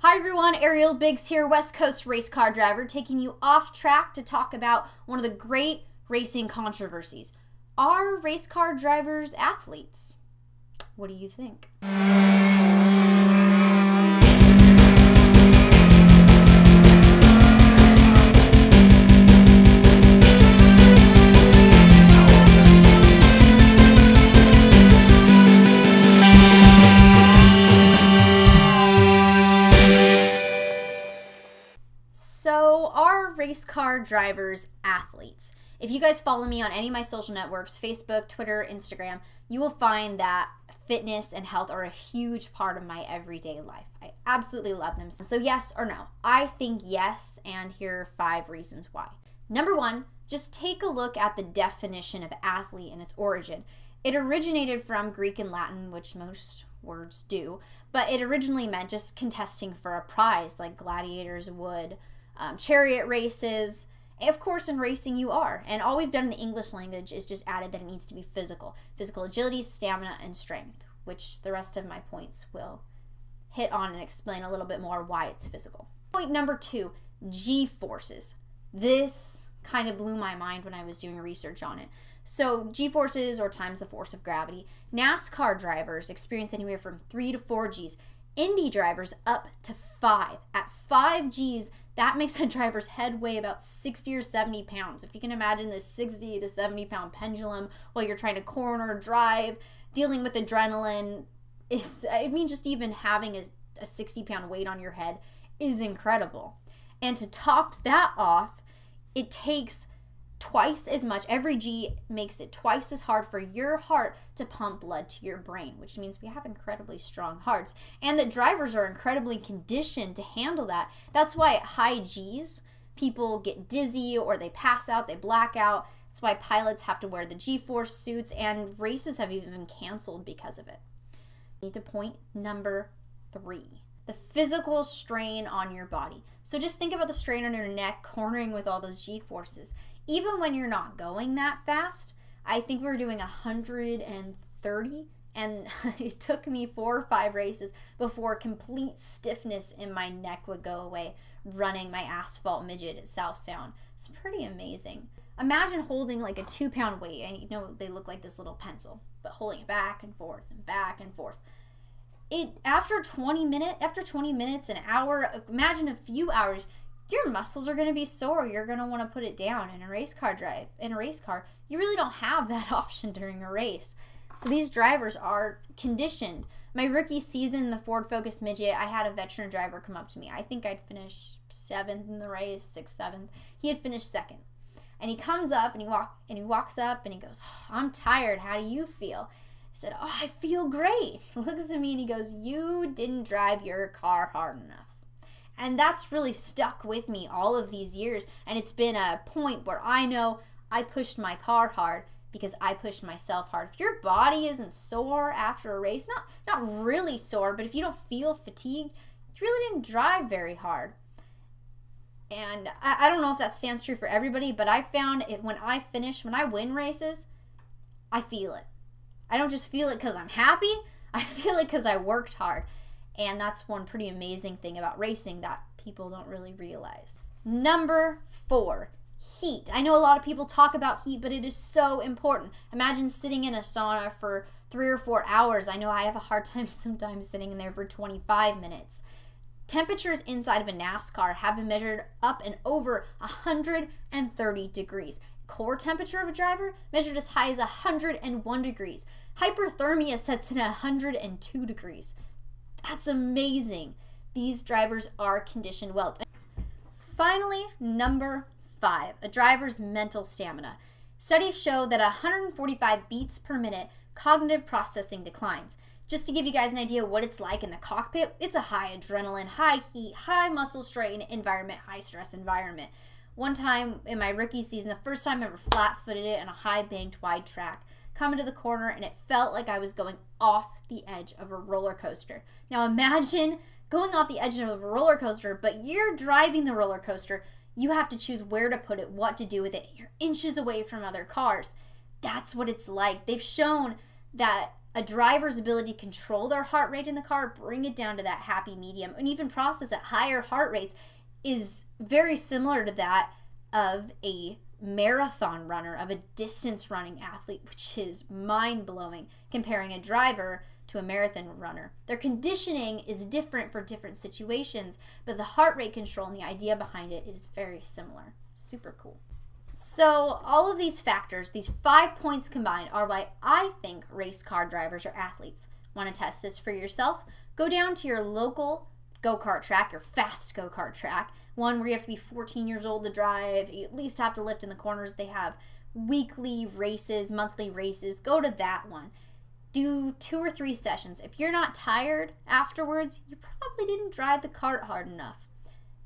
Hi everyone, Ariel Biggs here, West Coast race car driver, taking you off track to talk about one of the great racing controversies. Are race car drivers athletes? What do you think? So, are race car drivers athletes? If you guys follow me on any of my social networks, Facebook, Twitter, Instagram, you will find that fitness and health are a huge part of my everyday life. I absolutely love them. So yes or no? I think yes, and here are 5 reasons why. Number 1, just take a look at the definition of athlete and its origin. It originated from Greek and Latin, which most words do, but it originally meant just contesting for a prize like gladiators would, chariot races. Of course, in racing you are. And all we've done in the English language is just added that it needs to be physical. Physical agility, stamina, and strength, which the rest of my points will hit on and explain a little bit more why it's physical. Point number 2, Gforces. This kind of blew my mind when I was doing research on it. So Gforces, or times the force of gravity, NASCAR drivers experience anywhere from 3 to 4 Gs. Indy drivers up to 5. At 5 Gs, that makes a driver's head weigh about 60 or 70 pounds. If you can imagine this 60 to 70 pound pendulum while you're trying to corner, drive, dealing with adrenaline, just even having a 60 pound weight on your head is incredible. And to top that off, it takes twice as much. Every G makes it twice as hard for your heart to pump blood to your brain, which means we have incredibly strong hearts, and that drivers are incredibly conditioned to handle that. That's why at high Gs, people get dizzy or they pass out, they black out. That's why pilots have to wear the G-force suits, and races have even been canceled because of it. Need to point number 3. The physical strain on your body. So just think about the strain on your neck cornering with all those G-forces. Even when you're not going that fast, I think we were doing 130, and it took me 4 or 5 races before complete stiffness in my neck would go away running my asphalt midget at South Sound. It's pretty amazing. Imagine holding like a 2-pound weight, and you know they look like this little pencil, but holding it back and forth and back and forth. After 20 minutes, an hour, imagine a few hours, your muscles are going to be sore. You're going to want to put it down. In a race car, you really don't have that option during a race. So these drivers are conditioned. My rookie season, the Ford Focus Midget, I had a veteran driver come up to me. I think I'd finished 7th in the race, 6th, 7th. He had finished 2nd. And he comes up and he walks up and he goes, "Oh, I'm tired. How do you feel?" I said, "Oh, I feel great." He looks at me and he goes, "You didn't drive your car hard enough." And that's really stuck with me all of these years. And it's been a point where I know I pushed my car hard because I pushed myself hard. If your body isn't sore after a race, not really sore, but if you don't feel fatigued, you really didn't drive very hard. And I don't know if that stands true for everybody, but I found it when I win races, I feel it. I don't just feel it because I'm happy. I feel it because I worked hard. And that's one pretty amazing thing about racing that people don't really realize. Number 4, heat. I know a lot of people talk about heat, but it is so important. Imagine sitting in a sauna for 3 or 4 hours. I know I have a hard time sometimes sitting in there for 25 minutes. Temperatures inside of a NASCAR have been measured up and over 130 degrees. Core temperature of a driver measured as high as 101 degrees. Hyperthermia sets in at 102 degrees. That's amazing. These drivers are conditioned well. Finally, number 5, a driver's mental stamina. Studies show that 145 beats per minute, cognitive processing declines. Just to give you guys an idea what it's like in the cockpit, it's a high adrenaline, high heat, high muscle strain environment, high stress environment. One time in my rookie season, the first time I ever flat-footed it on a high banked wide track, coming to the corner, and it felt like I was going off the edge of a roller coaster. Now imagine going off the edge of a roller coaster, but you're driving the roller coaster. You have to choose where to put it, what to do with it. You're inches away from other cars. That's what it's like. They've shown that a driver's ability to control their heart rate in the car, bring it down to that happy medium, and even process at higher heart rates is very similar to that of a marathon runner, of a distance running athlete, which is mind-blowing comparing a driver to a marathon runner. Their conditioning is different for different situations, but the heart rate control and the idea behind it is very similar. Super cool. So all of these factors, these 5 points combined, are why I think race car drivers are athletes. Want to test this for yourself? Go down to your local go-kart track, your fast go-kart track, one where you have to be 14 years old to drive, you at least have to lift in the corners. They have weekly races, monthly races. Go to that one. Do 2 or 3 sessions. If you're not tired afterwards, you probably didn't drive the kart hard enough.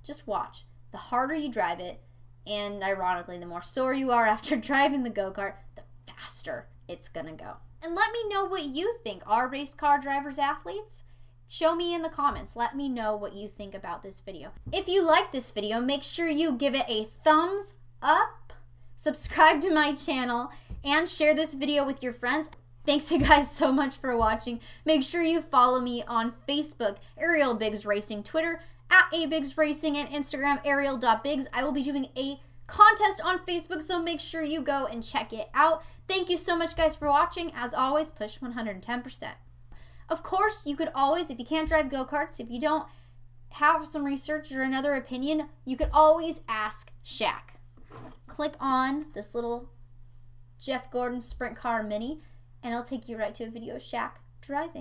Just watch. The harder you drive it, and ironically, the more sore you are after driving the go-kart, the faster it's gonna go. And let me know what you think. Are race car drivers athletes? Show me in the comments. Let me know what you think about this video. If you like this video, make sure you give it a thumbs up, subscribe to my channel, and share this video with your friends. Thanks you guys so much for watching. Make sure you follow me on Facebook, Ariel Biggs Racing, Twitter, @abigsracing, and Instagram, ariel.biggs. I will be doing a contest on Facebook, so make sure you go and check it out. Thank you so much, guys, for watching. As always, push 110%. Of course, you could always, if you can't drive go-karts, if you don't have some research or another opinion, you could always ask Shaq. Click on this little Jeff Gordon Sprint Car Mini, and it'll take you right to a video of Shaq driving.